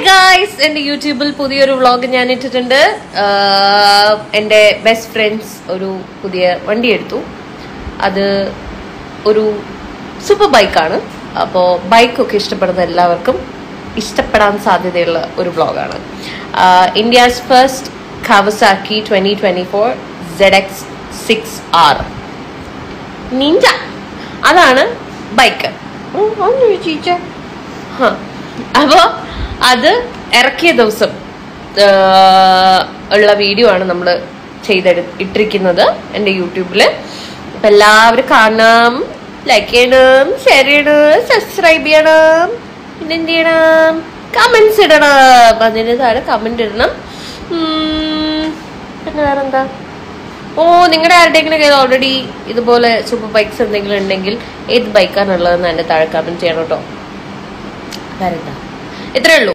Guys, എന്റെ യൂട്യൂബിൽ പുതിയൊരു വ്ളോഗ് ഞാൻ ഇട്ടിട്ടുണ്ട്. എന്റെ ബെസ്റ്റ് ഫ്രണ്ട്സ് ഒരു പുതിയ വണ്ടി എടുത്തു. അത് ഒരു സൂപ്പർ ബൈക്കാണ്. അപ്പോൾ ബൈക്കൊക്കെ ഇഷ്ടപ്പെടുന്ന എല്ലാവർക്കും ഇഷ്ടപ്പെടാൻ സാധ്യതയുള്ള ഒരു വ്ളോഗാണ്. India's first Kawasaki 2024 ZX6R Ninja, അതാണ് ബൈക്ക്. അപ്പോ അത് ഇറക്കിയ ദിവസം ഉള്ള വീഡിയോ ആണ് നമ്മൾ ഇട്ടിരിക്കുന്നത് എൻ്റെ യൂട്യൂബില്. അപ്പൊ എല്ലാവരും കാണണം, ലൈക്ക് ചെയ്യണം, ഷെയർ ചെയ്യണം, സബ്സ്ക്രൈബ് ചെയ്യണം, പിന്നെ എന്ത് ചെയ്യണം, കമന്റ്സ് ഇടണം. അതിന് താഴെ കമന്റ് ഇടണം. പിന്നെ വേറെന്താ, നിങ്ങളുടെ ആരുടെയെങ്കിലും ഓൾറെഡി ഇതുപോലെ സൂപ്പർ ബൈക്സ് എന്തെങ്കിലും ഉണ്ടെങ്കിൽ ഏത് ബൈക്കാണുള്ളതെന്ന് എൻ്റെ താഴെ കമന്റ് ചെയ്യണം കേട്ടോ. വേറെന്താ, ഇത്രേ ഉള്ളൂ.